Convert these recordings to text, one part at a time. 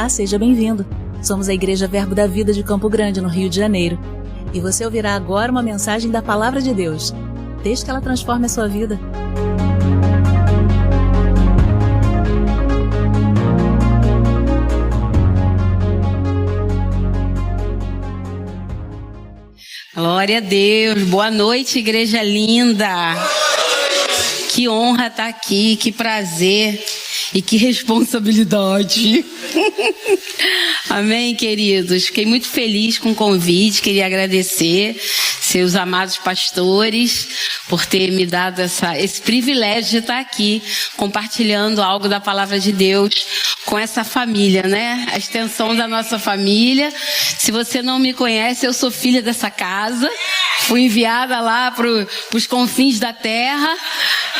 Olá, seja bem-vindo. Somos a Igreja Verbo da Vida de Campo Grande, no Rio de Janeiro. E você ouvirá agora uma mensagem da Palavra de Deus. Desde que ela transforme a sua vida. Glória a Deus, boa noite, igreja linda. Que honra estar aqui, que prazer e que responsabilidade. Amém, queridos? Fiquei muito feliz com o convite, queria agradecer seus amados pastores por ter me dado esse privilégio de estar aqui compartilhando algo da palavra de Deus com essa família, né? A extensão da nossa família. Se você não me conhece, eu sou filha dessa casa, fui enviada lá para os confins da terra,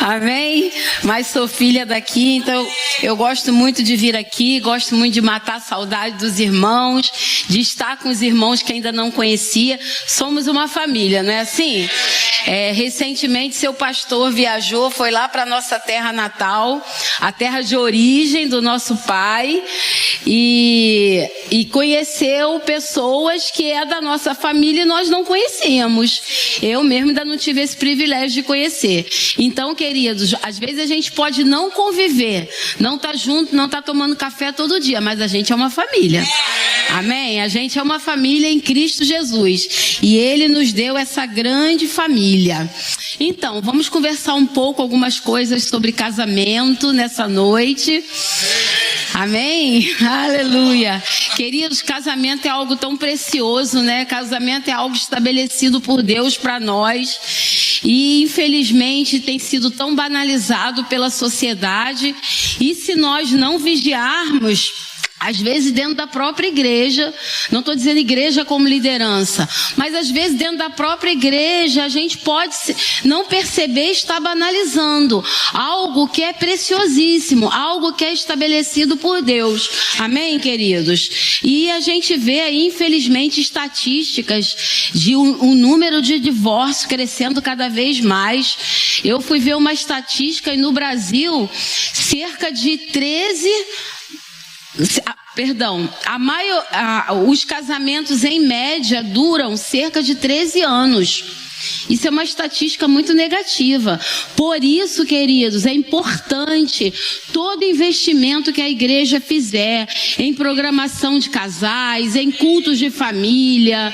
amém? Mas sou filha daqui, então eu gosto muito de vir aqui, gosto muito de matar a saudade dos irmãos, de estar com os irmãos que ainda não conhecia. Somos uma família, não é assim? Recentemente seu pastor viajou, foi lá para a nossa terra natal, a terra de origem do nosso pai, e conheceu pessoas que é da nossa família e nós não conhecíamos. Eu mesmo ainda não tive esse privilégio de conhecer. Então, queridos, às vezes a gente pode não conviver, não estar junto, não estar tomando café todo dia, mas a gente é uma família. Amém? A gente é uma família em Cristo Jesus. E Ele nos deu essa grande família. Então, vamos conversar um pouco algumas coisas sobre casamento nessa noite. Amém? Aleluia. Queridos, casamento é algo tão precioso, né? Casamento é algo estabelecido por Deus para nós. E infelizmente tem sido tão banalizado pela sociedade. E se nós não vigiarmos, às vezes dentro da própria igreja, não estou dizendo igreja como liderança, mas às vezes dentro da própria igreja a gente pode não perceber, estar banalizando algo que é preciosíssimo, algo que é estabelecido por Deus. Amém, queridos? E a gente vê aí, infelizmente, estatísticas de um número de divórcios crescendo cada vez mais. Eu fui ver uma estatística e no Brasil, cerca de 13... os casamentos em média duram cerca de 13 anos. Isso é uma estatística muito negativa. Por isso, queridos, é importante todo investimento que a igreja fizer em programação de casais, em cultos de família,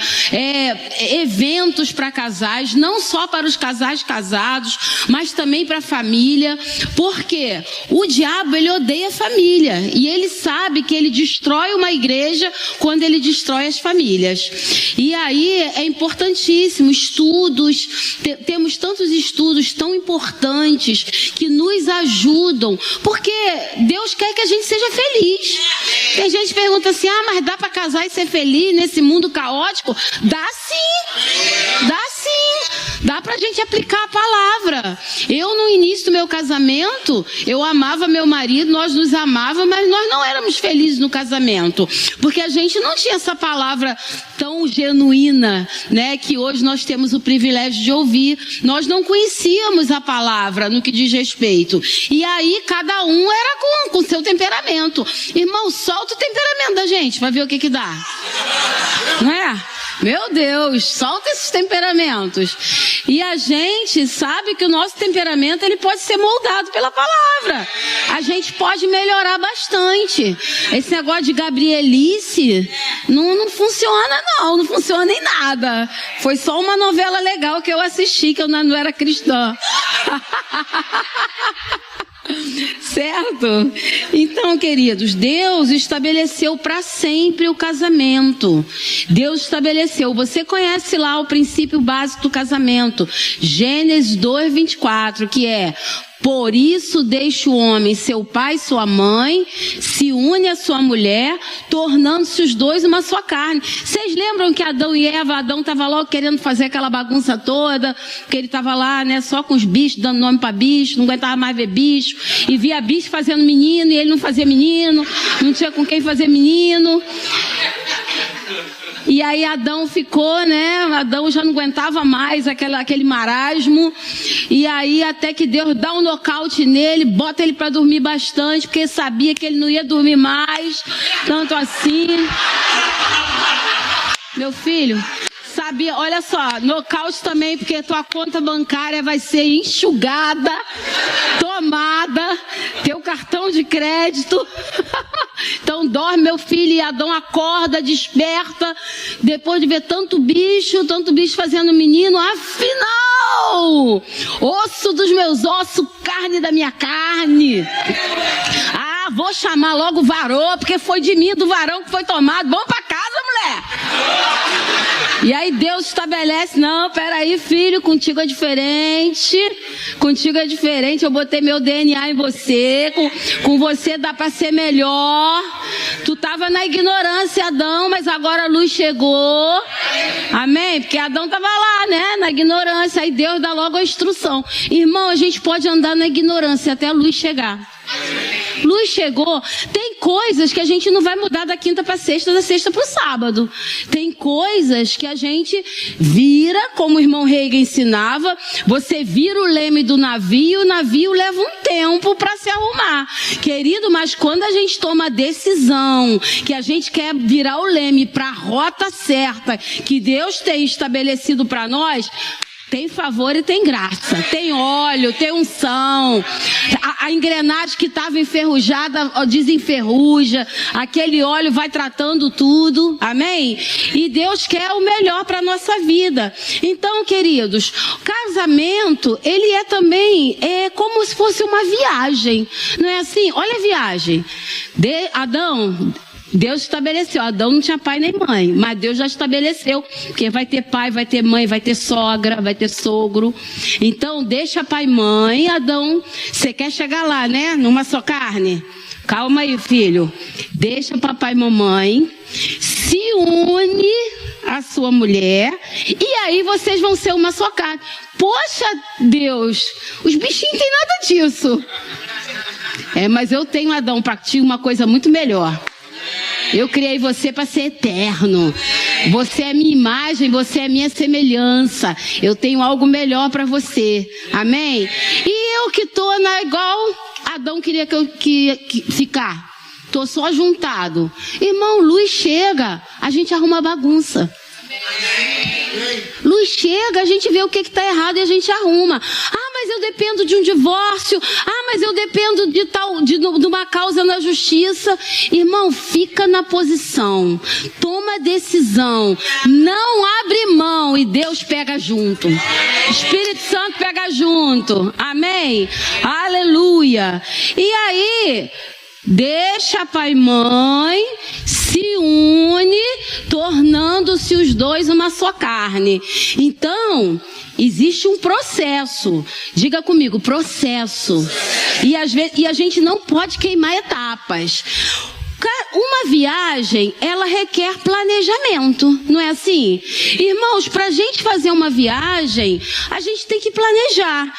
eventos para casais, não só para os casais casados, mas também para a família, porque o diabo, ele odeia a família e ele sabe que ele destrói uma igreja quando ele destrói as famílias. E aí é importantíssimo estudos. Temos tantos estudos tão importantes que nos ajudam, porque Deus quer que a gente seja feliz. Tem gente que pergunta assim, mas dá para casar e ser feliz nesse mundo caótico? Dá sim, dá sim. Dá pra gente aplicar a palavra. Eu, no início do meu casamento, eu amava meu marido, nós nos amávamos, mas nós não éramos felizes no casamento, porque a gente não tinha essa palavra tão genuína, né, que hoje nós temos o privilégio de ouvir. Nós não conhecíamos a palavra no que diz respeito. E aí, cada um era com seu temperamento. Irmão, solta o temperamento da gente, vai ver o que dá. Não é? Meu Deus, solta esses temperamentos. E a gente sabe que o nosso temperamento, ele pode ser moldado pela palavra. A gente pode melhorar bastante. Esse negócio de gabrielice não funciona não funciona em nada. Foi só uma novela legal que eu assisti, que eu não era cristã. Certo? Então, queridos, Deus estabeleceu para sempre o casamento. Deus estabeleceu. Você conhece lá o princípio básico do casamento, Gênesis 2:24, que é: por isso deixa o homem seu pai e sua mãe, se une à sua mulher, tornando-se os dois uma só carne. Vocês lembram que Adão e Eva, Adão estava logo querendo fazer aquela bagunça toda, que ele estava lá, né, só com os bichos, dando nome para bicho, não aguentava mais ver bicho, e via bicho fazendo menino, e ele não fazia menino, não tinha com quem fazer menino. E aí Adão ficou, né? Adão já não aguentava mais aquele marasmo. E aí até que Deus dá um nocaute nele, bota ele para dormir bastante, porque sabia que ele não ia dormir mais, tanto assim. Meu filho, sabia, olha só, nocaute também, porque tua conta bancária vai ser enxugada, tomada, teu cartão de crédito. Então dorme, meu filho, e Adão acorda, desperta, depois de ver tanto bicho fazendo menino, afinal, osso dos meus ossos, carne da minha carne. Ah, vou chamar logo o varô, porque foi de mim, do varão que foi tomado. Vamos pra casa, mulher. E aí Deus estabelece, não, peraí, filho, contigo é diferente, eu botei meu DNA em você, com você dá pra ser melhor. Tu tava na ignorância, Adão, mas agora a luz chegou. Amém? Porque Adão tava lá, né, na ignorância, aí Deus dá logo a instrução. Irmão, a gente pode andar na ignorância até a luz chegar. Luz chegou. Tem coisas que a gente não vai mudar da quinta para sexta, da sexta para o sábado. Tem coisas que a gente vira, como o irmão Reagan ensinava, você vira o leme do navio, o navio leva um tempo para se arrumar. Querido, mas quando a gente toma a decisão que a gente quer virar o leme para a rota certa que Deus tem estabelecido para nós, tem favor e tem graça, tem óleo, tem unção, a engrenagem que estava enferrujada desenferruja, aquele óleo vai tratando tudo, amém? E Deus quer o melhor para a nossa vida. Então, queridos, casamento, ele é também como se fosse uma viagem, não é assim? Olha a viagem, Adão... Deus estabeleceu, Adão não tinha pai nem mãe, mas Deus já estabeleceu, porque vai ter pai, vai ter mãe, vai ter sogra, vai ter sogro. Então deixa pai e mãe, Adão, você quer chegar lá, né? Numa só carne? Calma aí, filho. Deixa papai e mamãe, se une a sua mulher, e aí vocês vão ser uma só carne. Poxa Deus, os bichinhos têm nada disso. Mas eu tenho, Adão, para ti uma coisa muito melhor. Eu criei você para ser eterno. Você é minha imagem, você é minha semelhança. Eu tenho algo melhor para você. Amém? E eu que tô igual Adão queria que ficar. Tô só juntado. Irmão, luz chega, a gente arruma bagunça. Luz chega, a gente vê o que está errado e a gente arruma. Ah, mas eu dependo de um divórcio. Ah, mas eu dependo de uma causa na justiça. Irmão, fica na posição. Toma decisão. Não abre mão e Deus pega junto. Espírito Santo pega junto. Amém? Aleluia. E aí... deixa pai e mãe, se une, tornando-se os dois uma só carne. Então, existe um processo. Diga comigo, processo. E a gente não pode queimar etapas. Uma viagem, ela requer planejamento, não é assim? Irmãos, para a gente fazer uma viagem, a gente tem que planejar.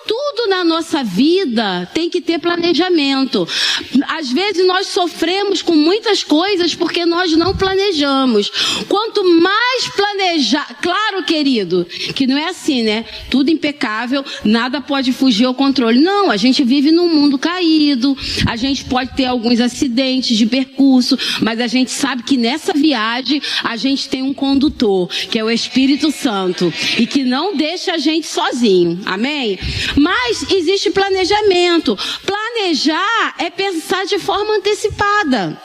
Tudo na nossa vida tem que ter planejamento. Às vezes nós sofremos com muitas coisas porque nós não planejamos. Quanto mais planejar, claro, querido, que não é assim, né? Tudo impecável, nada pode fugir ao controle. Não, a gente vive num mundo caído, a gente pode ter alguns acidentes de percurso, mas a gente sabe que nessa viagem a gente tem um condutor, que é o Espírito Santo, e que não deixa a gente sozinho, amém? Mas existe planejamento. Planejar é pensar de forma antecipada.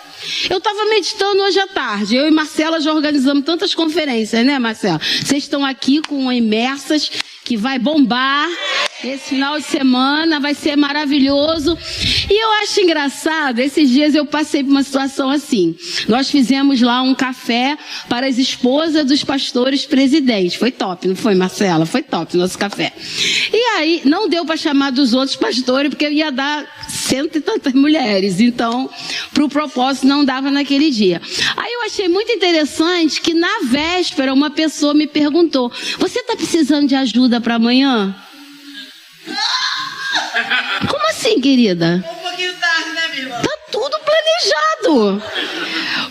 Eu estava meditando hoje à tarde, eu e Marcela já organizamos tantas conferências, né, Marcela? Vocês estão aqui com imersas, que vai bombar esse final de semana, vai ser maravilhoso. E eu acho engraçado, esses dias eu passei por uma situação assim. Nós fizemos lá um café para as esposas dos pastores presidentes. Foi top, não foi, Marcela? Foi top o nosso café. E aí, não deu para chamar dos outros pastores, porque ia dar 100 e tantas mulheres. Então, para o propósito, não dava naquele dia. Aí eu achei muito interessante que na véspera uma pessoa me perguntou: você está precisando de ajuda para amanhã? Como assim, querida? Um pouquinho tarde, né, minha irmã? Tá tudo planejado.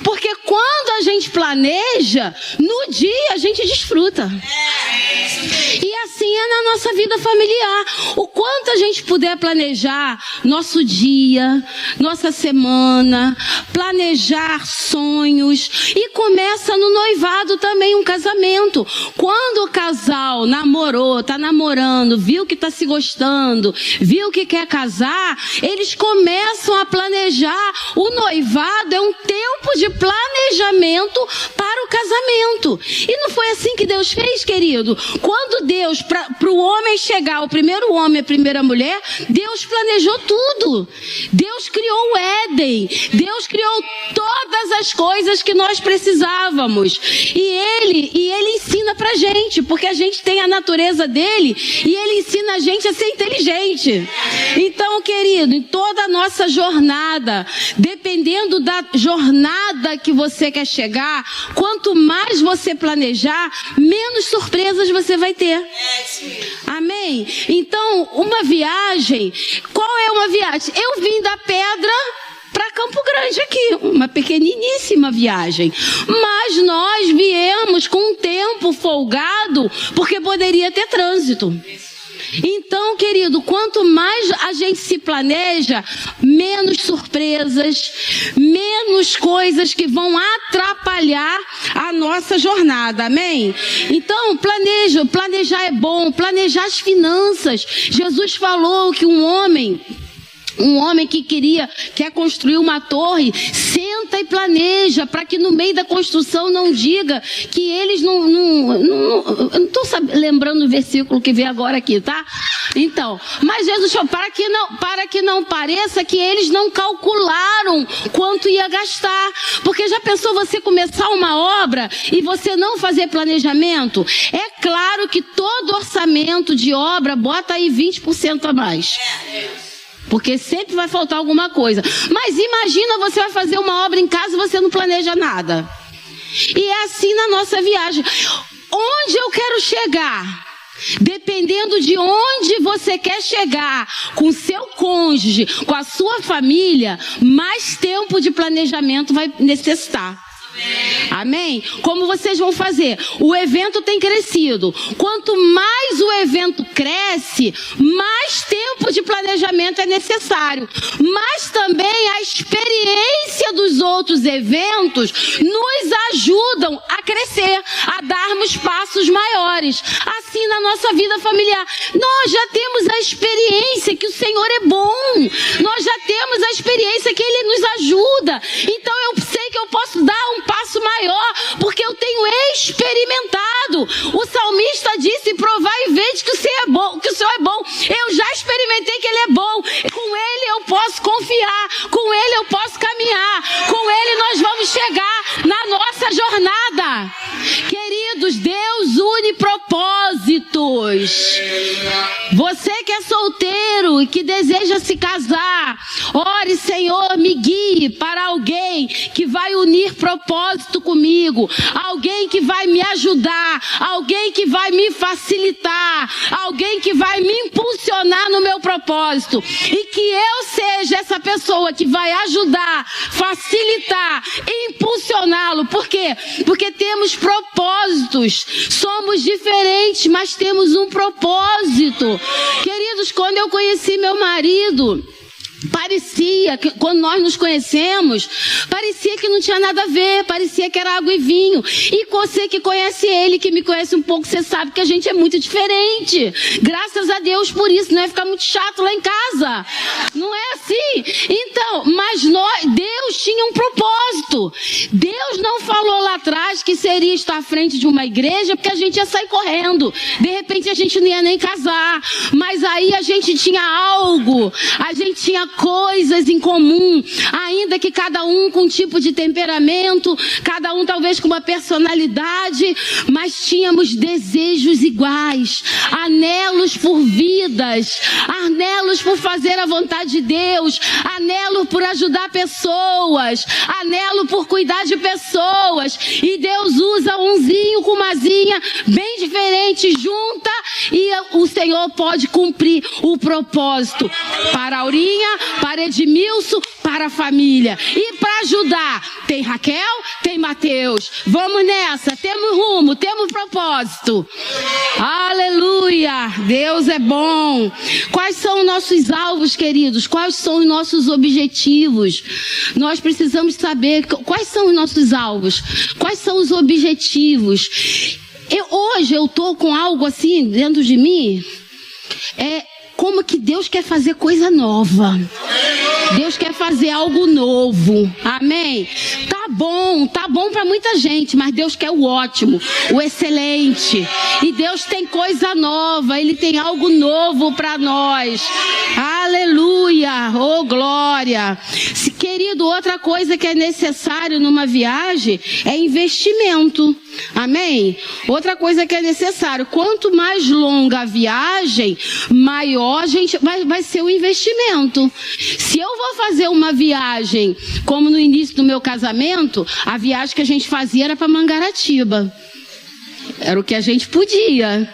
Porque quando a gente planeja, no dia a gente desfruta. E assim é na nossa vida familiar. O quanto a gente puder planejar nosso dia, nossa semana, planejar sonhos. E começa no noivado também um casamento. Quando o casal namorou, tá namorando, viu que tá se gostando, viu que quer casar, eles começam a planejar. O noivado é um tempo de planejamento para o casamento. E não foi assim que Deus fez, querido? Quando Deus, para o homem chegar, o primeiro homem e a primeira mulher, Deus planejou tudo. Deus criou o Éden. Deus criou todas as coisas que nós precisávamos. E Ele ensina pra gente, porque a gente tem a natureza dele e Ele ensina a gente a ser inteligente. Então, querido, em toda a nossa jornada, dependendo da jornada que você quer chegar, quanto mais você planejar, menos surpresas você vai ter. Amém? Então, uma viagem, qual é uma viagem? Eu vim da Pedra para Campo Grande aqui, uma pequeniníssima viagem. Mas nós viemos com um tempo folgado, porque poderia ter trânsito. Então, querido, quanto mais a gente se planeja, menos surpresas, menos coisas que vão atrapalhar a nossa jornada, amém? Então, planejar é bom, planejar as finanças. Jesus falou que um homem que quer construir uma torre, senta e planeja, para que no meio da construção não diga que eles não estou lembrando o versículo que veio agora aqui, tá? Então, mas Jesus falou, para que não pareça que eles não calcularam quanto ia gastar. Porque já pensou você começar uma obra e você não fazer planejamento? É claro que todo orçamento de obra bota aí 20% a mais. Porque sempre vai faltar alguma coisa. Mas imagina, você vai fazer uma obra em casa e você não planeja nada. E é assim na nossa viagem. Onde eu quero chegar? Dependendo de onde você quer chegar, com seu cônjuge, com a sua família, mais tempo de planejamento vai necessitar. Amém? Como vocês vão fazer? O evento tem crescido. Quanto mais o evento cresce, mais tempo de planejamento é necessário. Mas também a experiência dos outros eventos nos ajudam a crescer, a darmos passos maiores. Assim na nossa vida familiar, nós já temos a experiência que o Senhor é bom. Nós já temos a experiência que Ele nos ajuda. Então eu sei que eu posso dar um passo maior, porque eu tenho experimentado. O salmista disse: provai e vede que o Senhor é bom, que o Senhor é bom. Eu já experimentei que Ele é bom. Com Ele eu posso confiar, com Ele eu posso caminhar, com Ele nós vamos chegar na nossa jornada. Queridos, Deus une propósitos. Você que é solteiro e que deseja se casar, ore: Senhor, me guie para alguém que vai unir propósito comigo, alguém que vai me ajudar, alguém que vai me facilitar, alguém que vai me impulsionar no meu propósito, e que eu seja essa pessoa que vai ajudar, facilitar, impulsioná-lo. Por quê? Porque temos propósitos, somos diferentes, mas temos um propósito. Queridos, quando eu conheci meu marido, parecia que, quando nós nos conhecemos, parecia que não tinha nada a ver, parecia que era água e vinho. E você que conhece ele, que me conhece um pouco, você sabe que a gente é muito diferente. Graças a Deus por isso, não é ficar muito chato lá em casa. Não é assim? Então, mas Deus tinha um propósito. Deus não falou lá atrás que seria estar à frente de uma igreja porque a gente ia sair correndo. De repente a gente não ia nem casar. Mas aí a gente tinha algo, a gente tinha coisas em comum, ainda que cada um com um tipo de temperamento, cada um talvez com uma personalidade, mas tínhamos desejos iguais, anelos por vidas, anelos por fazer a vontade de Deus, anelo por ajudar pessoas, anelo por cuidar de pessoas. E Deus usa umzinho com umazinha bem diferente, junta e o Senhor pode cumprir o propósito para a Aurinha, para Edmilson, para a família. E para ajudar, tem Raquel, tem Mateus. Vamos nessa, temos rumo, temos propósito. Aleluia, Deus é bom. Quais são os nossos alvos, queridos? Quais são os nossos objetivos? Nós precisamos saber quais são os nossos alvos, quais são os objetivos. Hoje eu estou com algo assim dentro de mim, como que Deus quer fazer coisa nova. Deus quer fazer algo novo. Amém? Tá bom para muita gente, mas Deus quer o ótimo, o excelente. E Deus tem coisa nova, Ele tem algo novo para nós. Aleluia, oh glória. Querido, outra coisa que é necessário numa viagem é investimento. Amém? Outra coisa que é necessário, quanto mais longa a viagem, maior a gente vai ser o investimento. Se eu vou fazer uma viagem, como no início do meu casamento, a viagem que a gente fazia era para Mangaratiba. Era o que a gente podia.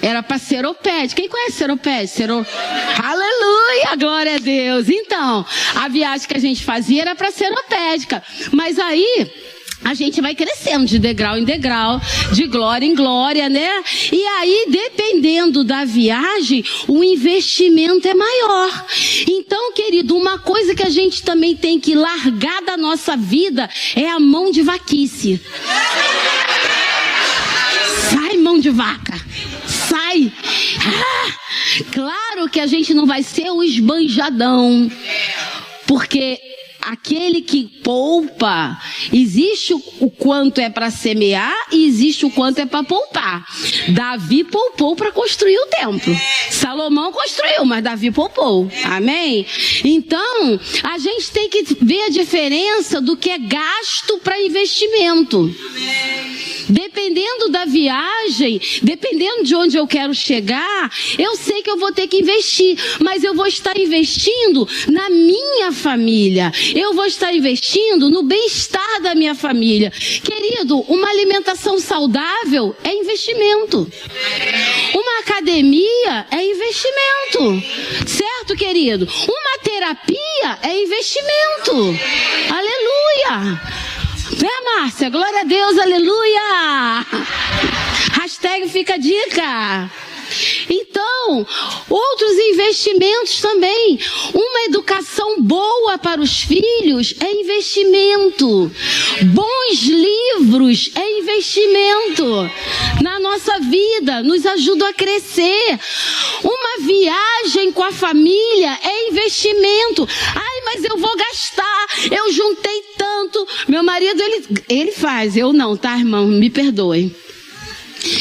Era para Seropédica. Quem conhece Seropédica? Aleluia, glória a Deus. Então, a viagem que a gente fazia era para Seropédica. Mas aí a gente vai crescendo de degrau em degrau, de glória em glória, né? E aí, dependendo da viagem, o investimento é maior. Então, querido, uma coisa que a gente também tem que largar da nossa vida é a mão de vaquice. Sai, mão de vaca. Sai. Claro que a gente não vai ser o esbanjadão. Porque aquele que poupa, existe o quanto é para semear e existe o quanto é para poupar. Davi poupou para construir o templo. Salomão construiu, mas Davi poupou. Amém? Então, a gente tem que ver a diferença do que é gasto para investimento. Dependendo da viagem, dependendo de onde eu quero chegar, eu sei que eu vou ter que investir, mas eu vou estar investindo na minha família. Eu vou estar investindo no bem-estar da minha família. Querido, uma alimentação saudável é investimento. Uma academia é investimento. Certo, querido? Uma terapia é investimento. Aleluia! Né, Márcia? Glória a Deus, aleluia! Hashtag fica a dica. Então, outros investimentos também. Uma educação boa para os filhos é investimento. Bons livros é investimento. Na nossa vida, nos ajuda a crescer. Uma viagem com a família é investimento. Ai, mas eu vou gastar. Eu juntei tanto. Meu marido, ele faz. Eu não, tá, irmão? Me perdoe.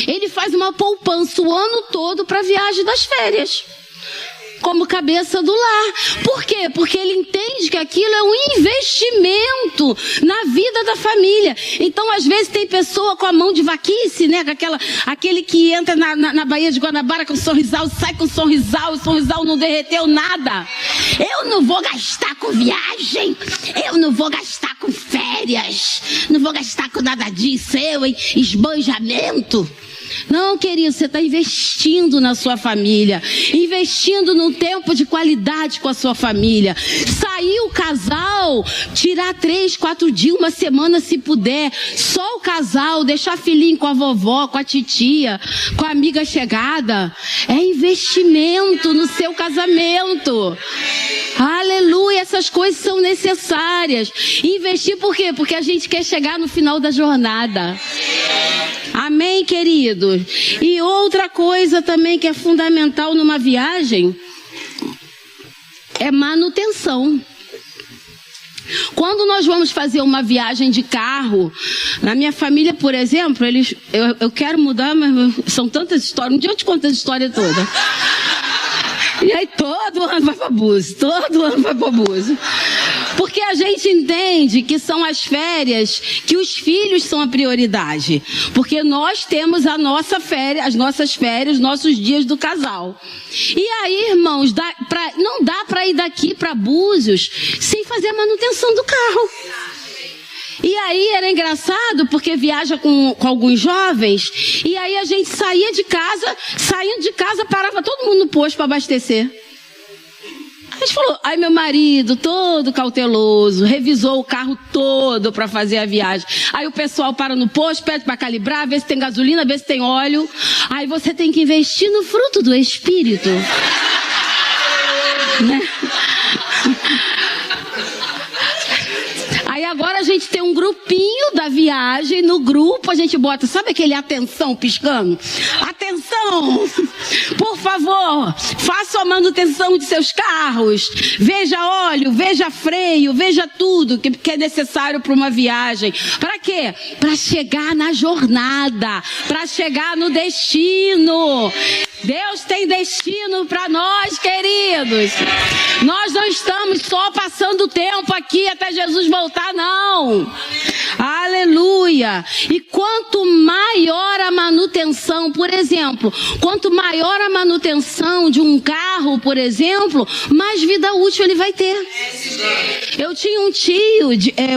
Ele faz uma poupança o ano todo para a viagem das férias, como cabeça do lar. Por quê? Porque ele entende que aquilo é um investimento na vida da família. Então, às vezes, tem pessoa com a mão de vaquice, né? Aquele que entra na Baía de Guanabara com sorrisal, sai com sorrisal, o sorrisal não derreteu nada. Eu não vou gastar com viagem, eu não vou gastar com férias, não vou gastar com nada disso, esbanjamento. Não, querido, você está investindo na sua família, investindo num tempo de qualidade com a sua família. Sair o casal, tirar 3, 4 dias, uma semana se puder, só o casal, deixar filhinho com a vovó, com a titia, com a amiga chegada, é investimento no seu casamento. Aleluia, essas coisas são necessárias. Investir por quê? Porque a gente quer chegar no final da jornada. Amém, querido? E outra coisa também que é fundamental numa viagem é manutenção. Quando nós vamos fazer uma viagem de carro, na minha família, por exemplo, eu quero mudar, mas são tantas histórias. Um dia eu te conto essa história toda. E aí todo ano vai para Búzios, todo ano vai para Búzios. Porque a gente entende que são as férias, que os filhos são a prioridade. Porque nós temos a nossa férias, as nossas férias, nossos dias do casal. E aí, irmãos, não dá para ir daqui para Búzios sem fazer a manutenção do carro. E aí era engraçado, porque viaja com alguns jovens, e aí a gente saindo de casa, parava todo mundo no posto para abastecer. A gente falou, aí meu marido, todo cauteloso, revisou o carro todo para fazer a viagem. Aí o pessoal para no posto, pede para calibrar, ver se tem gasolina, ver se tem óleo. Aí você tem que investir no fruto do Espírito. Né? Aí agora a gente tem um grupinho da viagem, no grupo a gente bota, sabe aquele atenção piscando? Atenção! Por favor, faça a manutenção de seus carros, veja óleo, veja freio, veja tudo que é necessário para uma viagem. Para quê? Para chegar na jornada, para chegar no destino. Deus tem destino para nós, queridos. Nós não estamos só passando o tempo aqui até Jesus voltar, não. Aleluia. E quanto maior a manutenção, por exemplo, quanto maior a manutenção de um carro, por exemplo, mais vida útil ele vai ter. Eu tinha um tio,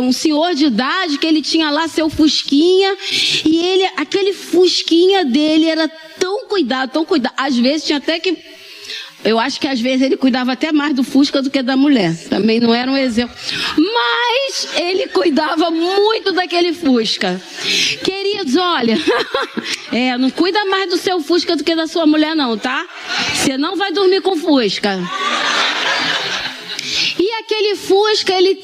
um senhor de idade, que ele tinha lá seu Fusquinha, e aquele Fusquinha dele era tão cuidado. Às vezes tinha até que... Eu acho que às vezes ele cuidava até mais do Fusca do que da mulher. Também não era um exemplo. Mas ele cuidava muito daquele Fusca. Queridos, olha... não cuida mais do seu Fusca do que da sua mulher não, tá? Você não vai dormir com Fusca. E aquele Fusca, ele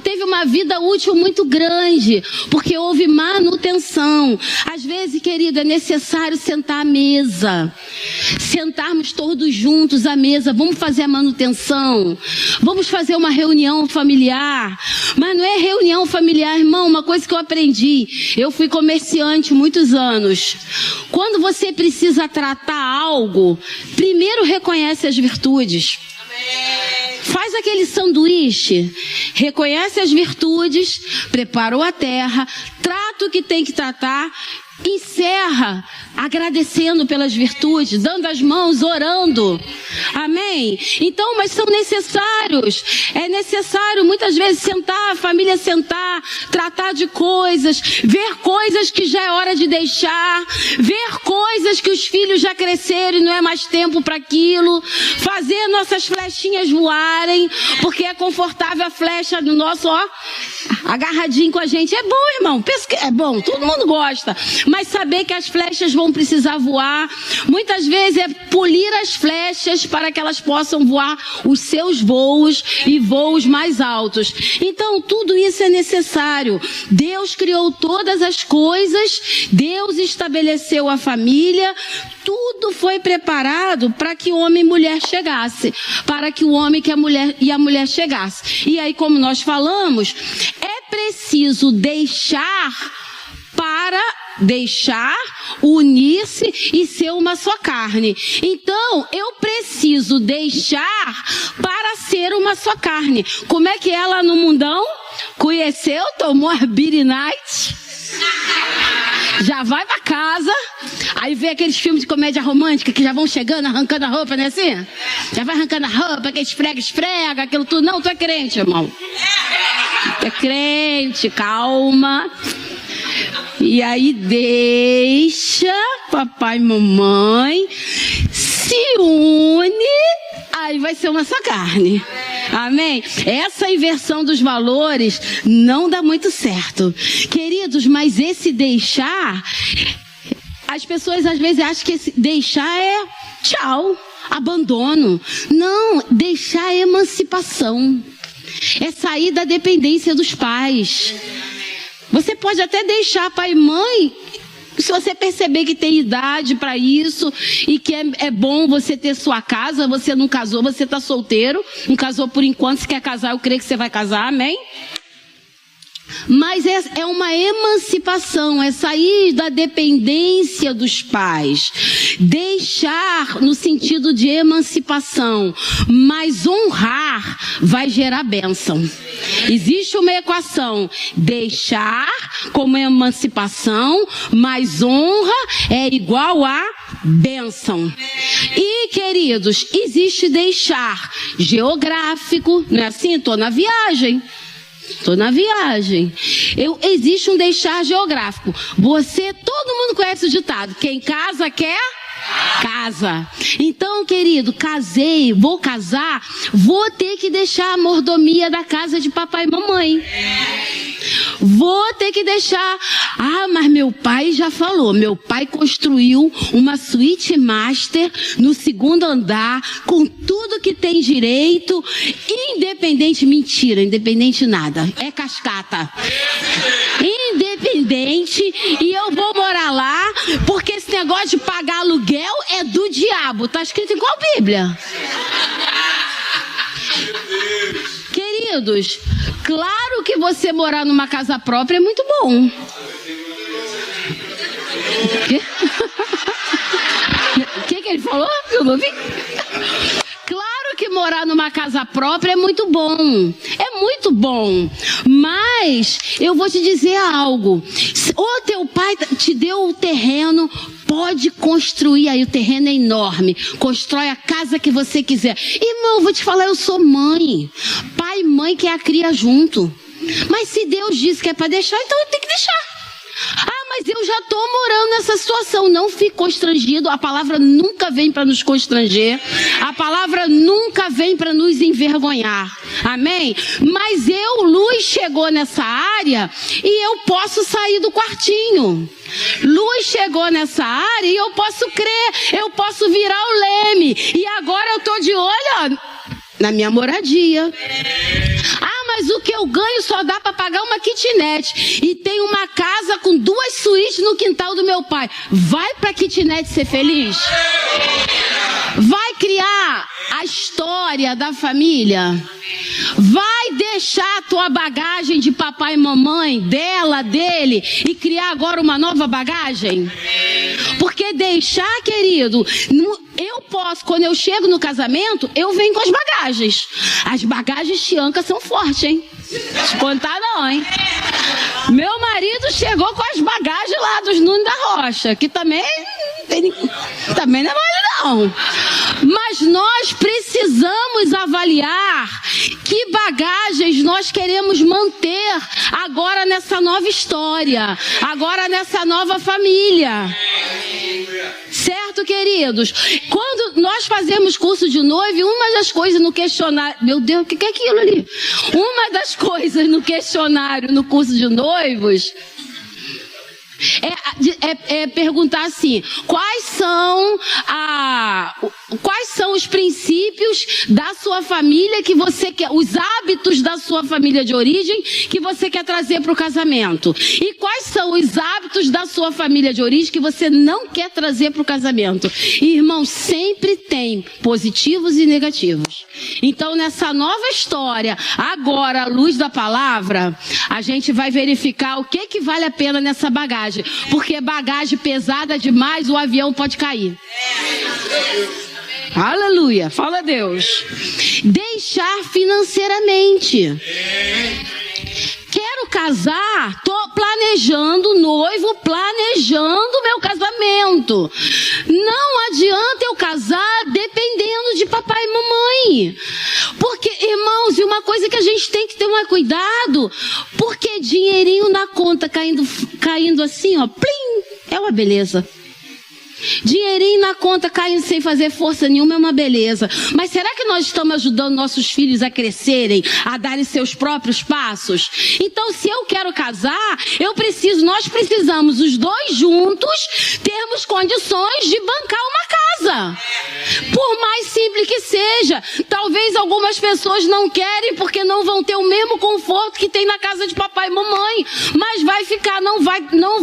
teve uma vida útil muito grande, porque houve manutenção. Às vezes, querido, é necessário sentar à mesa. Sentarmos todos juntos à mesa. Vamos fazer a manutenção. Vamos fazer uma reunião familiar. Mas não é reunião familiar, irmão. Uma coisa que eu aprendi. Eu fui comerciante muitos anos. Quando você precisa tratar algo, primeiro reconhece as virtudes. Faz aquele sanduíche, reconhece as virtudes, preparou a terra, trata o que tem que tratar, encerra agradecendo pelas virtudes, dando as mãos, orando. Amém? Então, mas são necessários. É necessário muitas vezes sentar, a família sentar, tratar de coisas, ver coisas que já é hora de deixar, ver coisas que os filhos já cresceram e não é mais tempo para aquilo, fazer nossas flechinhas voarem, porque é confortável a flecha do nosso, agarradinho com a gente. É bom, irmão, pensa que é bom, todo mundo gosta, mas saber que as flechas vão precisar voar, muitas vezes é polir as flechas para que elas possam voar os seus voos e voos mais altos. Então tudo isso é necessário. Deus criou todas as coisas, Deus estabeleceu a família, tudo foi preparado para que o homem e mulher chegasse, para que o homem e a mulher chegasse. E aí, como nós falamos, é preciso deixar, unir-se e ser uma só carne. Então, eu preciso deixar para ser uma só carne. Como é que é lá no mundão? Conheceu, tomou a Beer Night, já vai pra casa, aí vê aqueles filmes de comédia romântica que já vão chegando, arrancando a roupa, não é assim? Já vai arrancando a roupa, que esfrega, aquilo tudo. Não, tu é crente, irmão. Tu é crente, calma. E aí deixa papai e mamãe, se une, aí vai ser uma só carne. Amém? Essa inversão dos valores não dá muito certo. Queridos, mas esse deixar, as pessoas às vezes acham que esse deixar é tchau, abandono. Não, deixar é emancipação. É sair da dependência dos pais. Você pode até deixar pai e mãe, se você perceber que tem idade para isso e que é bom você ter sua casa. Você não casou, você está solteiro, não casou por enquanto. Se quer casar, eu creio que você vai casar, amém? Mas é uma emancipação, é sair da dependência dos pais, deixar no sentido de emancipação, mas honrar vai gerar bênção. Existe uma equação, deixar como emancipação, mas honra é igual a bênção. E queridos, existe deixar geográfico, não é assim? Estou na viagem. Tô na viagem. Existe um deixar geográfico. Todo mundo conhece o ditado: quem casa quer casa. Então, querido, vou casar, vou ter que deixar a mordomia da casa de papai e mamãe. Vou ter que deixar. Mas meu pai já falou. Meu pai construiu uma suíte master no 2º andar, com tudo que tem direito, independente. Mentira, independente nada. É cascata. Independente. E eu vou morar lá, porque esse negócio de pagar aluguel é do diabo. Tá escrito em qual Bíblia? Queridos, claro que você morar numa casa própria é muito bom. O que ele falou? Eu não vi. Claro que morar numa casa própria é muito bom. É muito bom. Mas eu vou te dizer algo. O teu pai te deu o terreno, pode construir aí, o terreno é enorme. Constrói a casa que você quiser. Irmão, eu vou te falar, eu sou mãe. Pai e mãe que a cria junto. Mas se Deus disse que é para deixar, então eu tenho que deixar. Mas eu já estou morando nessa situação. Não fique constrangido. A palavra nunca vem para nos constranger. A palavra nunca vem para nos envergonhar. Amém? Mas Luz chegou nessa área e eu posso sair do quartinho. Luz chegou nessa área e eu posso crer. Eu posso virar o leme. E agora eu estou de olho na minha moradia. Mas o que eu ganho só dá para pagar uma kitnet. E tem uma casa com 2 suítes no quintal do meu pai. Vai para a kitnet ser feliz? Vai criar a história da família? Vai deixar a tua bagagem de papai e mamãe, dele, e criar agora uma nova bagagem? Porque deixar, querido, eu posso, quando eu chego no casamento, eu venho com as bagagens. As bagagens Tianca são fortes, hein? Te contar não, hein? Meu marido chegou com as bagagens lá dos Nunes da Rocha, que também não é mole não. Mas nós precisamos avaliar que bagagens nós queremos manter agora nessa nova história, agora nessa nova família. Certo, queridos? Quando nós fazemos curso de noivo, uma das coisas no questionário... Meu Deus, o que é aquilo ali? Uma das coisas no questionário, no curso de noivos... É perguntar assim: quais são os princípios da sua família que você quer, os hábitos da sua família de origem que você quer trazer para o casamento, e quais são os hábitos da sua família de origem que você não quer trazer para o casamento. E, irmão, sempre tem positivos e negativos. Então, nessa nova história, agora à luz da palavra, a gente vai verificar o que vale a pena nessa bagagem. Porque bagagem pesada demais, o avião pode cair. Aleluia, fala a Deus. Deixar financeiramente. Quero casar, tô planejando noivo, planejando meu casamento. Não adianta eu casar dependendo de papai e mamãe. Porque, irmãos, e uma coisa que a gente tem que ter um cuidado, porque dinheirinho na conta caindo assim, ó, plim, é uma beleza. Dinheirinho na conta caindo sem fazer força nenhuma é uma beleza. Mas será que nós estamos ajudando nossos filhos a crescerem, a darem seus próprios passos? Então, se eu quero casar, nós precisamos, os dois juntos, termos condições de bancar uma casa. Por mais simples que seja. Talvez algumas pessoas não querem porque não vão ter o mesmo conforto que tem na casa de papai e mamãe. Mas vai ficar, não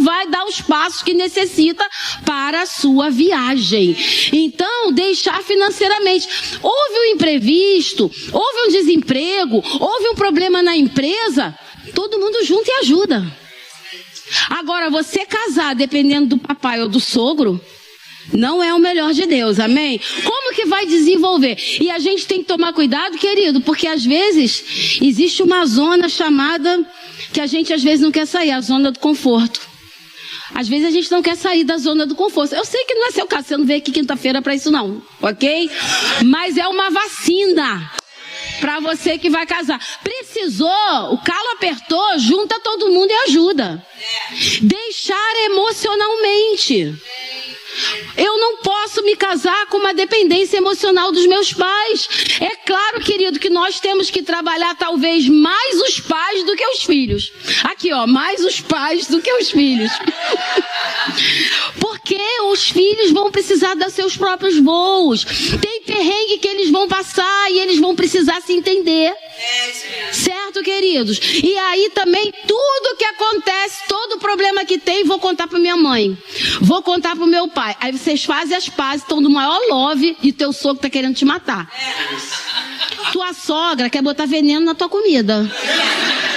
vai dar os passos que necessita para a sua viagem. Então, deixar financeiramente. Houve um imprevisto, houve um desemprego, houve um problema na empresa, todo mundo junto e ajuda. Agora, você casar dependendo do papai ou do sogro, não é o melhor de Deus, amém? Como que vai desenvolver? E a gente tem que tomar cuidado, querido, porque às vezes existe uma zona chamada, que a gente às vezes não quer sair, a zona do conforto. Às vezes a gente não quer sair da zona do conforto. Eu sei que não é seu caso, você não veio aqui quinta-feira para isso não, ok? Mas é uma vacina Para você que vai casar. Precisou, o calo apertou, junta todo mundo e ajuda. Deixar emocionalmente. Eu não posso me casar com uma dependência emocional dos meus pais. É claro, querido, que nós temos que trabalhar talvez mais os pais do que os filhos. Aqui, ó, mais os pais do que os filhos. Porque os filhos vão precisar dar seus próprios voos. Tem perrengue que eles vão passar e eles vão precisar se entender. Certo, queridos? E aí também tudo que acontece, todo problema que tem, vou contar para minha mãe. Vou contar para o meu pai. Aí vocês fazem as pazes, estão do maior love e teu sogro tá querendo te matar. Tua sogra quer botar veneno na tua comida.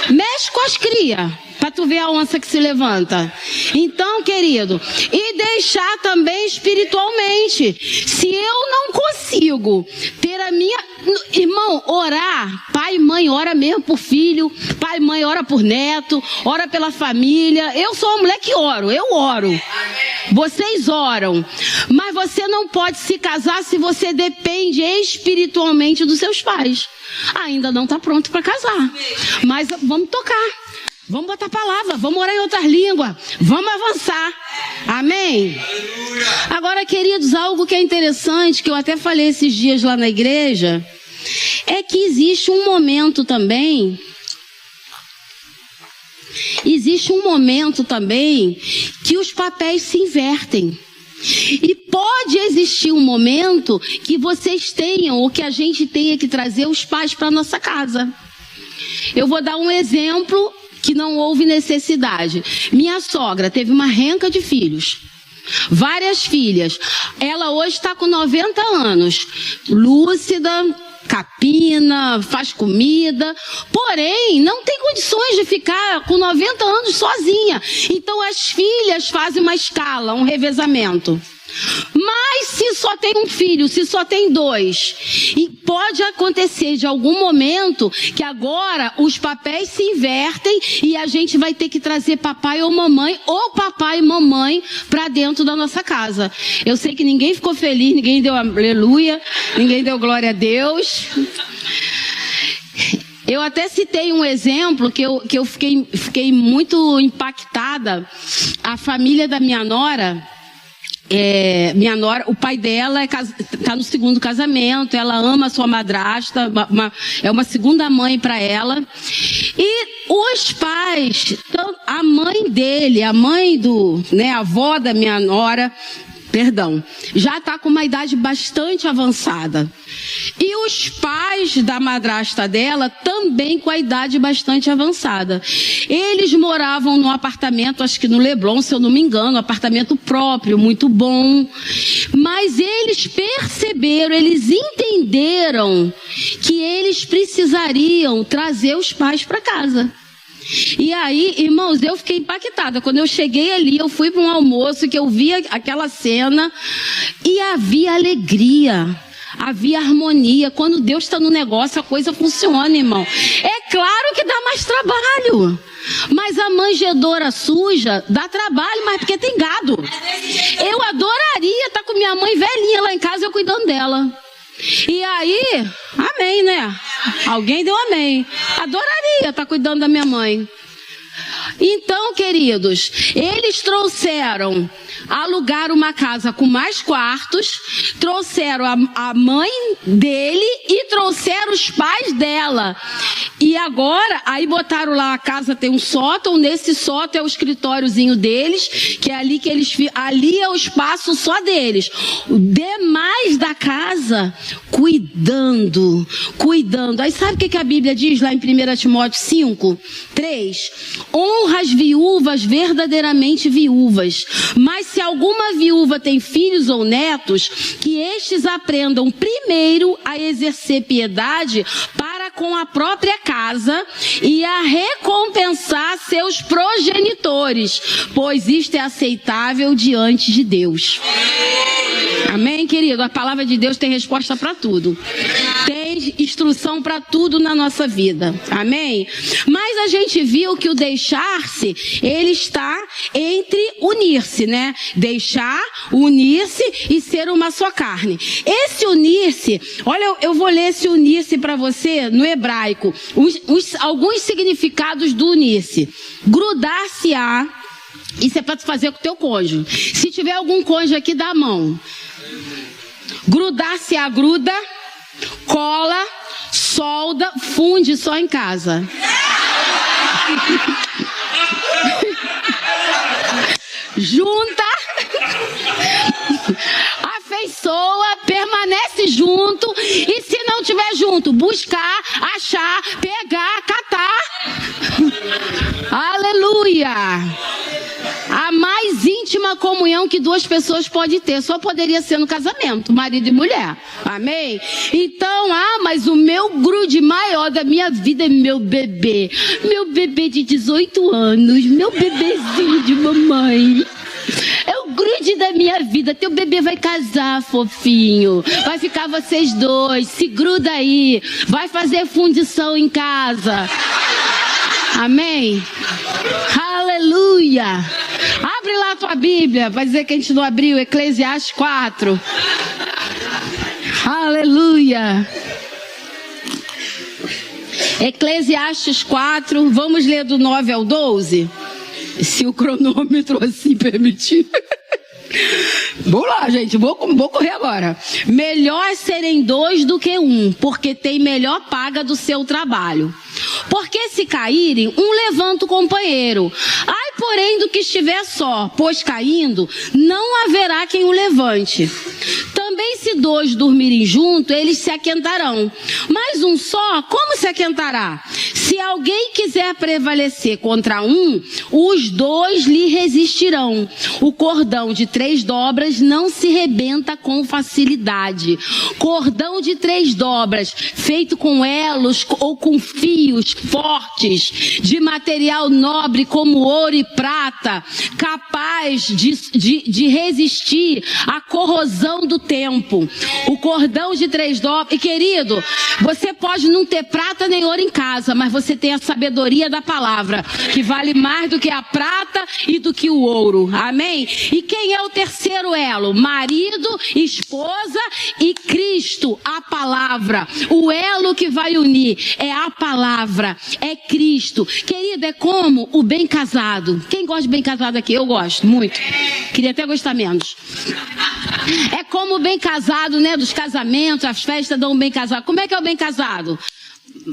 Mexe com as crias, para tu ver a onça que se levanta. Então, querido, e deixar também espiritualmente. Se eu não consigo ter a minha... Irmão, orar, pai e mãe ora mesmo por filho, pai e mãe ora por neto, ora pela família. Eu sou uma mulher que oro, eu oro. Vocês oram, mas você não pode se casar se você depende espiritualmente dos seus pais. Ainda não está pronto para casar, mas vamos tocar. Vamos botar a palavra, vamos orar em outras línguas, vamos avançar. Amém? Agora, queridos, algo que é interessante, que eu até falei esses dias lá na igreja, é que existe um momento também que os papéis se invertem. E pode existir um momento que vocês tenham, ou que a gente tenha que trazer os pais para a nossa casa. Eu vou dar um exemplo que não houve necessidade. Minha sogra teve uma renca de filhos, várias filhas. Ela hoje está com 90 anos, lúcida, capina, faz comida, porém não tem condições de ficar com 90 anos sozinha. Então as filhas fazem uma escala, um revezamento. Mas se só tem um filho, se só tem dois, e pode acontecer de algum momento que agora os papéis se invertem e a gente vai ter que trazer papai ou mamãe, ou papai e mamãe para dentro da nossa casa. Eu sei que ninguém ficou feliz, ninguém deu aleluia, ninguém deu glória a Deus. Eu até citei um exemplo que eu fiquei muito impactada. A família da minha nora, o pai dela está no segundo casamento, ela ama a sua madrasta, é uma segunda mãe para ela. E os pais, a mãe dele, a avó da minha nora, já está com uma idade bastante avançada. E os pais da madrasta dela também com a idade bastante avançada. Eles moravam num apartamento, acho que no Leblon, se eu não me engano, um apartamento próprio, muito bom. Mas eles perceberam, eles entenderam que eles precisariam trazer os pais para casa. E aí, irmãos, eu fiquei impactada. Quando eu cheguei ali, eu fui para um almoço que eu vi aquela cena e havia alegria, havia harmonia. Quando Deus está no negócio, a coisa funciona, irmão. É claro que dá mais trabalho, mas a manjedoura suja dá trabalho, mas porque tem gado. Eu adoraria estar com minha mãe velhinha lá em casa, eu cuidando dela. E aí, amém, né? Alguém deu amém. Adoraria estar cuidando da minha mãe. Então, queridos, eles alugaram uma casa com mais quartos, trouxeram a mãe dele e trouxeram os pais dela. E agora, aí botaram lá, a casa tem um sótão, nesse sótão é o escritóriozinho deles, que é ali que ali é o espaço só deles. O demais da casa, cuidando. Aí sabe o que a Bíblia diz lá em 1 Timóteo 5:3? Honra as viúvas verdadeiramente viúvas, mas se alguma viúva tem filhos ou netos, que estes aprendam primeiro a exercer piedade para com a própria casa e a recompensar seus progenitores, pois isto é aceitável diante de Deus. Amém, querido? A palavra de Deus tem resposta para tudo. Tem tem instrução para tudo na nossa vida. Amém? Mas a gente viu que o deixar-se, ele está entre unir-se, né? Deixar, unir-se e ser uma só carne. Esse unir-se, olha, eu vou ler esse unir-se para você no hebraico. Alguns significados do unir-se. Grudar-se-á. Isso é para fazer com o teu cônjuge. Se tiver algum cônjuge aqui, dá a mão. Grudar-se-á, gruda, cola, solda, funde só em casa. Junta, afeiçoa, permanece junto, e se não tiver junto, buscar, achar, pegar, catar. Aleluia! A mais íntima comunhão que duas pessoas podem ter, só poderia ser no casamento, marido e mulher. Amém? Então, mas o meu grude maior da minha vida é meu bebê de 18 anos, meu bebezinho de mamãe. É o grude da minha vida. Teu bebê vai casar, fofinho. Vai ficar vocês dois. Se gruda aí. Vai fazer fundição em casa. Amém? Aleluia. Abre lá a tua Bíblia. Vai dizer que a gente não abriu. Eclesiastes 4. Aleluia. Eclesiastes 4. Vamos ler do 9 ao 12. Se o cronômetro assim permitir. Vamos lá, gente, vou correr agora. Melhor serem dois do que um, porque tem melhor paga do seu trabalho. Porque se caírem, um levanta o companheiro. Ai, porém, do que estiver só, pois caindo, não haverá quem o levante. Também se dois dormirem junto, eles se aquentarão. Mas um só, como se aquentará? Se alguém quiser prevalecer contra um, os dois lhe resistirão. O cordão de 3 dobras não se rebenta com facilidade. Cordão de 3 dobras, feito com elos ou com fios fortes, de material nobre como ouro e prata, capaz de resistir à corrosão do tempo. O cordão de 3 dobras. E querido, você pode não ter prata nem ouro em casa, mas você tem a sabedoria da palavra, que vale mais do que a prata e do que o ouro. Amém? E quem é o terceiro elo? Marido, esposa e Cristo, a palavra. O elo que vai unir é a palavra, é Cristo. Querido, é como o bem casado. Quem gosta de bem casado aqui? Eu gosto muito. Queria até gostar menos. É como o bem casado, né? Dos casamentos, as festas dão um bem casado. Como é que é o bem casado?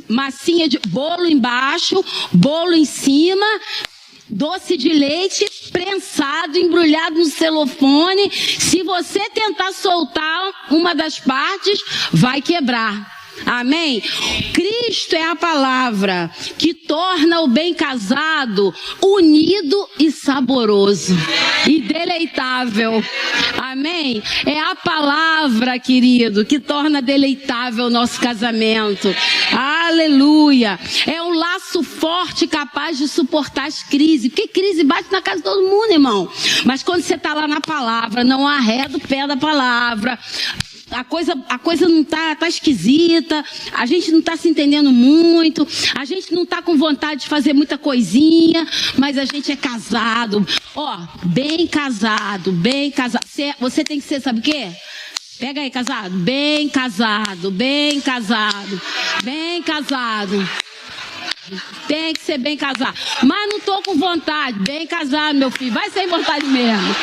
Massinha de bolo embaixo, bolo em cima, doce de leite prensado, embrulhado no celofane. Se você tentar soltar uma das partes, vai quebrar. Amém? Cristo é a palavra que torna o bem casado unido e saboroso e deleitável. Amém? É a palavra, querido, que torna deleitável o nosso casamento. Aleluia! É um laço forte capaz de suportar as crises, porque crise bate na casa de todo mundo, irmão. Mas quando você está lá na palavra, não arreda o pé da palavra. A coisa não tá esquisita, a gente não tá se entendendo muito, a gente não tá com vontade de fazer muita coisinha, mas a gente é casado. Bem casado, bem casado. Você tem que ser, sabe o quê? Pega aí, casado. Bem casado, bem casado, bem casado. Tem que ser bem casado. Mas não tô com vontade. Bem casado, meu filho. Vai sem vontade mesmo.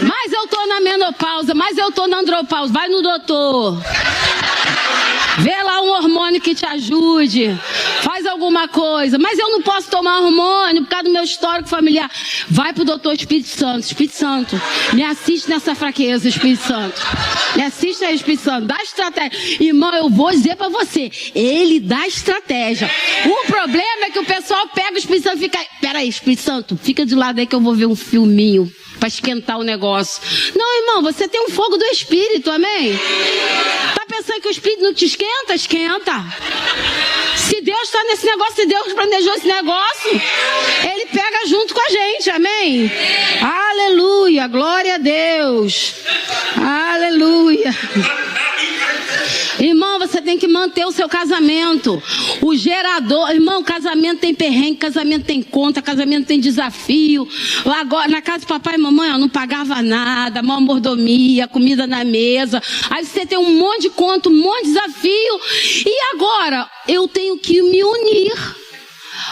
Mas eu tô na menopausa, mas eu tô na andropausa. Vai no doutor. Vê lá um hormônio que te ajude. Faz alguma coisa. Mas eu não posso tomar hormônio por causa do meu histórico familiar. Vai pro doutor Espírito Santo. Espírito Santo, me assiste nessa fraqueza, Espírito Santo. Me assiste aí, Espírito Santo. Dá estratégia. Irmão, eu vou dizer pra você. Ele dá estratégia. O problema é que o pessoal pega o Espírito Santo e fica... Peraí, Espírito Santo, fica de lado aí que eu vou ver um filminho para esquentar o negócio. Não, irmão, você tem um fogo do Espírito, amém? Tá pensando que o Espírito não te esquenta? Esquenta. Se Deus está nesse negócio, se Deus planejou esse negócio, Ele pega junto com a gente, amém? Aleluia, glória a Deus. Aleluia. Irmão, você tem que manter o seu casamento. O gerador, irmão, casamento tem perrengue, casamento tem conta, casamento tem desafio. Agora, na casa de papai e mamãe, ó, não pagava nada, mal mordomia, comida na mesa. Aí você tem um monte de conta, um monte de desafio. E agora, eu tenho que me unir.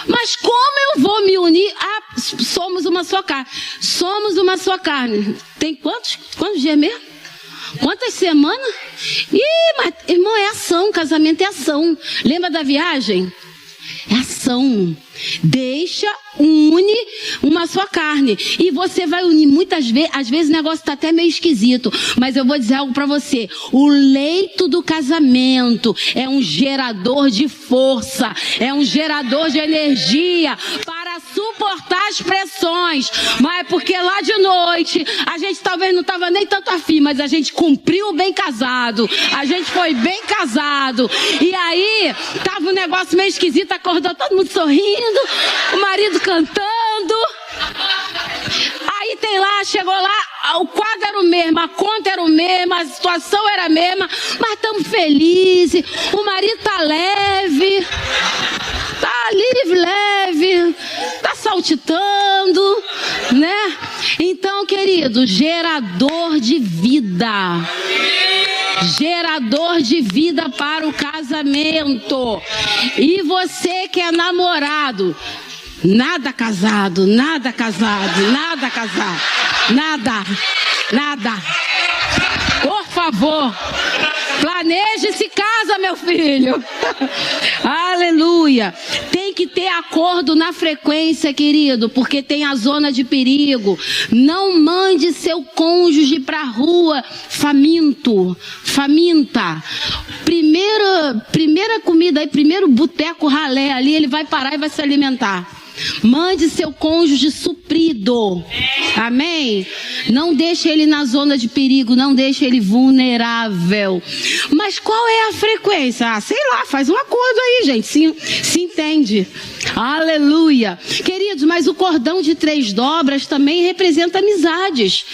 Mas como eu vou me unir? Ah, somos uma só carne. Somos uma só carne. Tem quantos dias mesmo? Quantas semanas? Mas, irmão, é ação. Casamento é ação. Lembra da viagem? É ação. Une uma só carne. E você vai unir muitas vezes. Às vezes o negócio está até meio esquisito. Mas eu vou dizer algo para você. O leito do casamento é um gerador de força. É um gerador de energia para suportar as pressões. Mas é porque lá de noite a gente talvez não estava nem tanto afim, mas a gente cumpriu bem casado. A gente foi bem casado. E aí tava um negócio meio esquisito. Acordou todo mundo sorrindo. O marido cantando. Aí tem lá, chegou lá, o quadro era o mesmo, a conta era o mesmo, a situação era a mesma, mas estamos felizes. O marido tá leve, tá leve, tá saltitando, né? Então, querido, gerador de vida. Gerador de vida para o casamento. E você que é namorado, nada casado. Por favor, planeje e se casa, meu filho. Aleluia. Tem que ter acordo na frequência, querido, porque tem a zona de perigo. Não mande seu cônjuge para a rua faminta. Primeira comida aí, primeiro boteco ralé ali, ele vai parar e vai se alimentar. Mande seu cônjuge suprido. Amém? Não deixe ele na zona de perigo, não deixe ele vulnerável. Mas qual é a frequência? Ah, sei lá, faz um acordo aí, gente. Se entende. Aleluia. Queridos, mas o cordão de 3 dobras também representa amizades.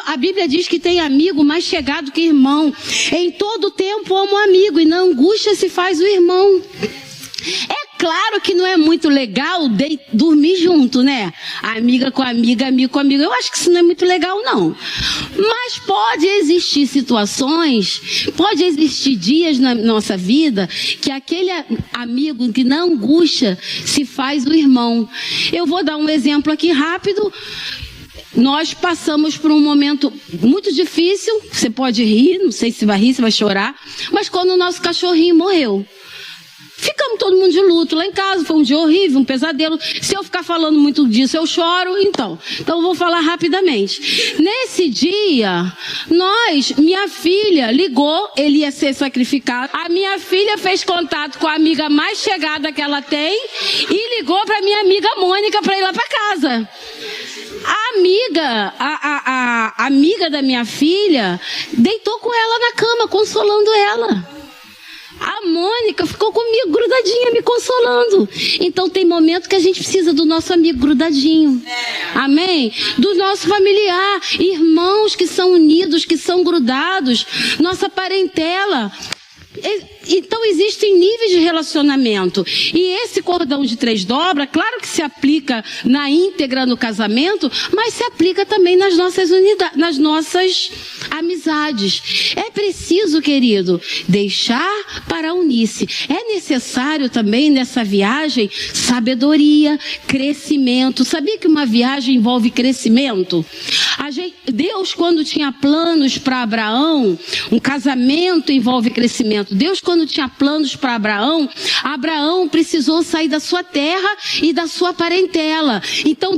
A Bíblia diz que tem amigo mais chegado que irmão. Em todo tempo ama o amigo e na angústia se faz o irmão. É claro que não é muito legal dormir junto, né? Amiga com amiga, amigo com amigo. Eu acho que isso não é muito legal, não. Mas pode existir situações, pode existir dias na nossa vida que aquele amigo que na angústia se faz o irmão. Eu vou dar um exemplo aqui rápido. Nós passamos por um momento muito difícil. Você pode rir, não sei se vai rir, se vai chorar. Mas quando o nosso cachorrinho morreu, ficamos todo mundo de luto lá em casa, foi um dia horrível, um pesadelo. Se eu ficar falando muito disso, eu choro, então eu vou falar rapidamente. Nesse dia, minha filha ligou, ele ia ser sacrificado. A minha filha fez contato com a amiga mais chegada que ela tem e ligou para minha amiga Mônica para ir lá para casa. A amiga da minha filha deitou com ela na cama, consolando ela. A Mônica ficou comigo grudadinha, me consolando. Então tem momento que a gente precisa do nosso amigo grudadinho. Amém? Do nosso familiar. Irmãos que são unidos, que são grudados. Nossa parentela. Então existem níveis de relacionamento. E esse cordão de 3 dobras, claro que se aplica na íntegra no casamento, mas se aplica também nas nossas unidades, nas nossas amizades. É preciso, querido, deixar para unir-se. É necessário também nessa viagem sabedoria, crescimento. Sabia que uma viagem envolve crescimento? Deus, quando tinha planos para Abraão, um casamento envolve crescimento. Deus, quando tinha planos para Abraão, Abraão precisou sair da sua terra e da sua parentela. Então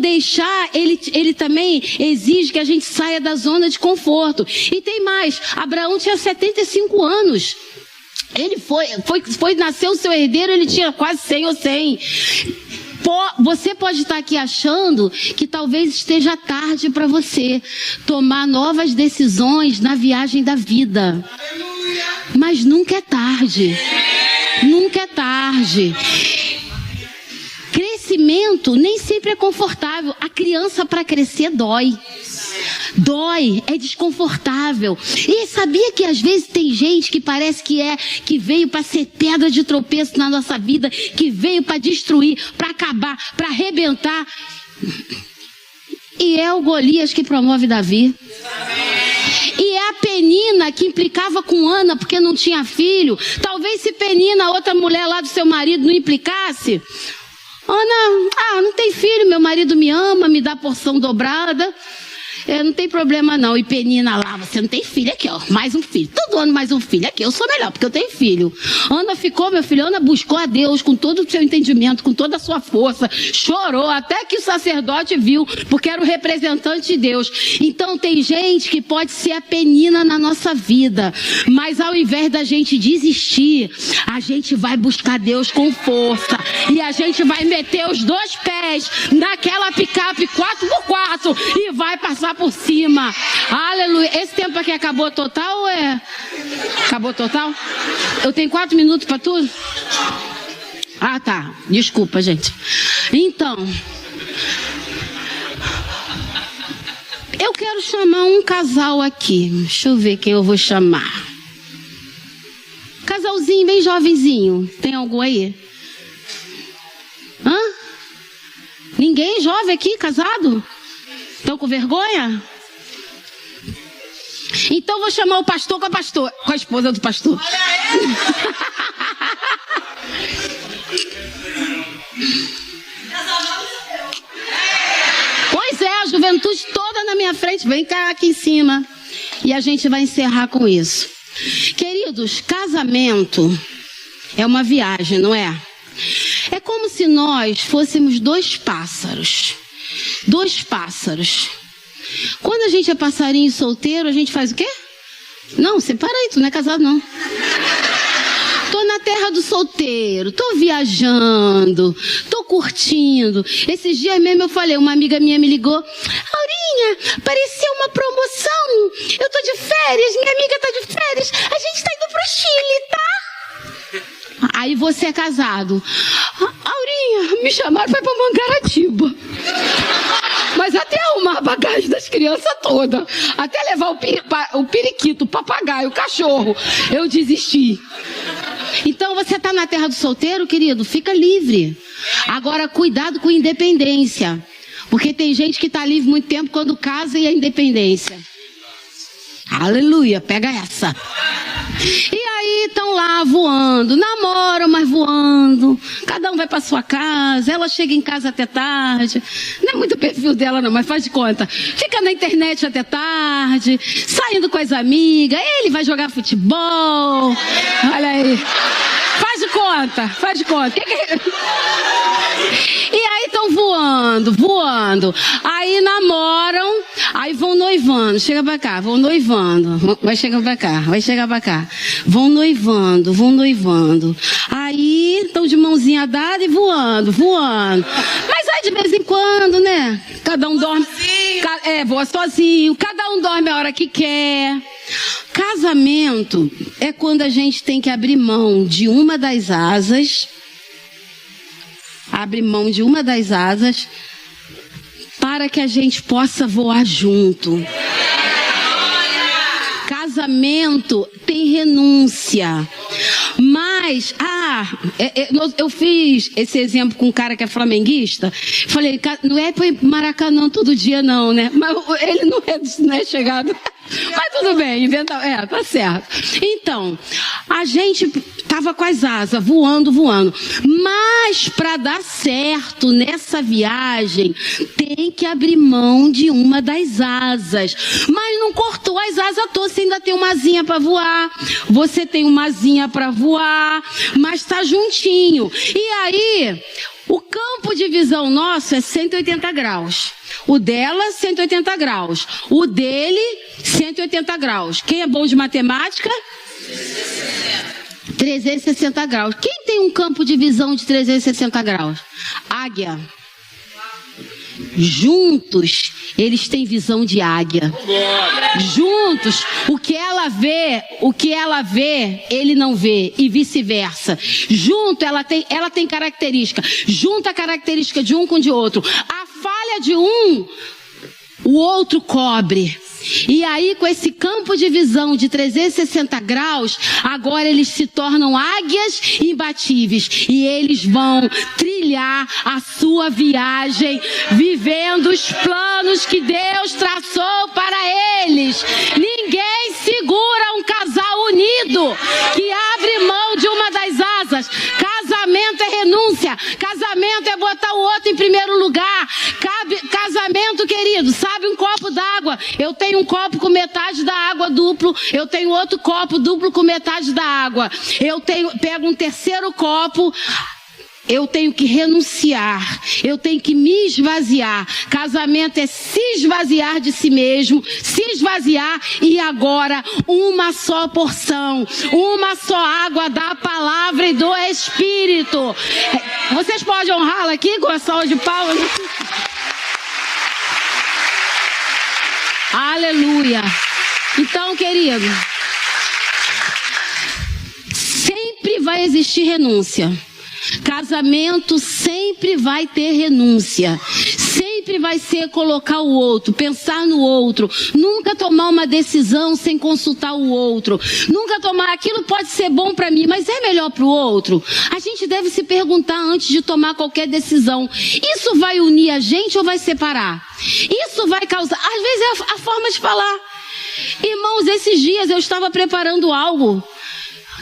ele também exige que a gente saia da zona de conforto. E tem mais, Abraão tinha 75 anos. Ele nasceu o seu herdeiro, ele tinha quase 100 ou 100. Você pode estar aqui achando que talvez esteja tarde para você tomar novas decisões na viagem da vida. Mas nunca é tarde. Nunca é tarde. Crescimento nem sempre é confortável. A criança, para crescer, dói. Dói, é desconfortável. E sabia que às vezes tem gente que parece que veio para ser pedra de tropeço na nossa vida, que veio para destruir, para acabar, para arrebentar. E é o Golias que promove Davi. E é a Penina que implicava com Ana porque não tinha filho. Talvez se Penina, outra mulher lá do seu marido, não implicasse, Ana, não tem filho, meu marido me ama, me dá porção dobrada. Não tem problema não. E Penina lá, você não tem filho, aqui ó, mais um filho. Todo ano mais um filho, aqui eu sou melhor porque eu tenho filho. Ana ficou, meu filho, Ana buscou a Deus com todo o seu entendimento, com toda a sua força, chorou até que o sacerdote viu, porque era o representante de Deus. Então tem gente que pode ser a Penina na nossa vida, mas ao invés da gente desistir, a gente vai buscar Deus com força, e a gente vai meter os dois pés naquela picape 4x4 e vai passar por cima. Aleluia. Esse tempo aqui acabou total ou é? Acabou total? Eu tenho 4 minutos para tudo? Ah, tá. Desculpa, gente. Então, eu quero chamar um casal aqui. Deixa eu ver quem eu vou chamar. Casalzinho bem jovenzinho. Tem algum aí? Hã? Ninguém jovem aqui, casado? Estão com vergonha? Então vou chamar o pastor com a esposa do pastor. Pois é, a juventude toda na minha frente. Vem cá aqui em cima. E a gente vai encerrar com isso. Queridos, casamento é uma viagem, não é? É como se nós fôssemos 2 pássaros. 2 pássaros. Quando a gente é passarinho solteiro, a gente faz o quê? Não, separa aí, tu não é casado não. Tô na terra do solteiro, tô viajando, tô curtindo. Esses dias mesmo eu falei, uma amiga minha me ligou. Aurinha, apareceu uma promoção. Eu tô de férias, minha amiga tá de férias. A gente tá indo pro Chile, tá? Aí você é casado. Aurinha, me chamaram para ir pra Mangaratiba. Mas até arrumar a bagagem das crianças toda, até levar o periquito, o papagaio, o cachorro, eu desisti. Então você tá na terra do solteiro, querido, fica livre. Agora cuidado com independência, porque tem gente que tá livre muito tempo quando casa e é independência. Aleluia, pega essa. E aí estão lá voando, namoram, mas voando. Cada um vai para sua casa, ela chega em casa até tarde. Não é muito o perfil dela não, mas faz de conta. Fica na internet até tarde, saindo com as amigas. Ele vai jogar futebol. Olha aí. Faz de conta, faz de conta. E aí estão voando. Aí namoram, aí vão noivando. Chega pra cá, vão noivando. Vai chegar pra cá. Vão noivando. Aí estão de mãozinha dada e voando. Mas aí de vez em quando, né? Cada um dorme. Voa sozinho. Cada um dorme a hora que quer. Casamento é quando a gente tem que abrir mão de uma das asas. Abre mão de uma das asas para que a gente possa voar junto. Casamento tem renúncia. Mas, eu fiz esse exemplo com um cara que é flamenguista. Falei, não é para Maracanã todo dia não, né? Mas ele não é chegado. Mas tudo bem, tá certo. Então, a gente tava com as asas, voando. Mas para dar certo nessa viagem, tem que abrir mão de uma das asas. Mas não cortou as asas todas, você ainda tem uma asinha para voar. Você tem uma asinha para voar, mas tá juntinho. E aí, o campo de visão nosso é 180 graus. O dela, 180 graus. O dele, 180 graus. Quem é bom de matemática? 360 graus. Quem tem um campo de visão de 360 graus? Águia. Juntos, eles têm visão de águia. Juntos, o que ela vê, ele não vê, e vice-versa. Junto, ela tem característica. Junta a característica de um com de outro. A falha de um, o outro cobre. E aí, com esse campo de visão de 360 graus, agora eles se tornam águias imbatíveis. E eles vão trilhar a sua viagem, vivendo os planos que Deus traçou para eles. Ninguém segura um casal unido que abre mão de uma das asas. Casamento é renúncia. Casamento é botar o outro em primeiro lugar. Casamento, querido, sabe um copo d'água? Eu tenho um copo com metade da água duplo. Eu tenho outro copo duplo com metade da água. Pego um terceiro copo. Eu tenho que renunciar, eu tenho que me esvaziar. Casamento é se esvaziar de si mesmo, se esvaziar e agora uma só porção, uma só água da palavra e do Espírito. Vocês podem honrá-la aqui com a salva de palmas? Aleluia. Então, querido, sempre vai existir renúncia. Casamento sempre vai ter renúncia. Sempre vai ser colocar o outro, pensar no outro. Nunca tomar uma decisão sem consultar o outro. Nunca tomar, aquilo pode ser bom para mim, mas é melhor para o outro. A gente deve se perguntar antes de tomar qualquer decisão. Isso vai unir a gente ou vai separar? Isso vai causar, às vezes é a forma de falar. Irmãos, esses dias eu estava preparando algo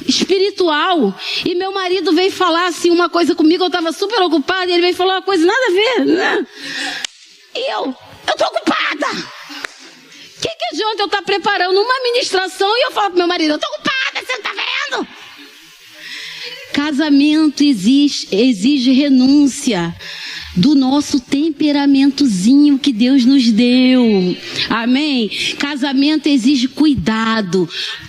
espiritual, e meu marido veio falar assim uma coisa comigo, eu estava super ocupada, e ele veio falar uma coisa nada a ver, né? E eu tô ocupada. Que adianta eu estar preparando uma ministração e eu falo pro meu marido, eu tô ocupada, você não tá vendo? Casamento exige renúncia do nosso temperamentozinho que Deus nos deu. Amém? Casamento exige cuidado.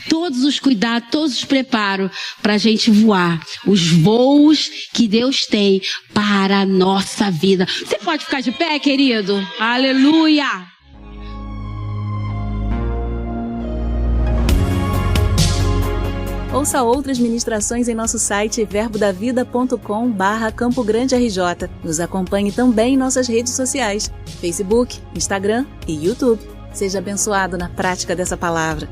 Todos os cuidados, todos os preparos para a gente voar. Os voos que Deus tem para a nossa vida. Você pode ficar de pé, querido? Aleluia! Ouça outras ministrações em nosso site verbodavida.com/Campo Grande RJ. Nos acompanhe também em nossas redes sociais, Facebook, Instagram e YouTube. Seja abençoado na prática dessa palavra.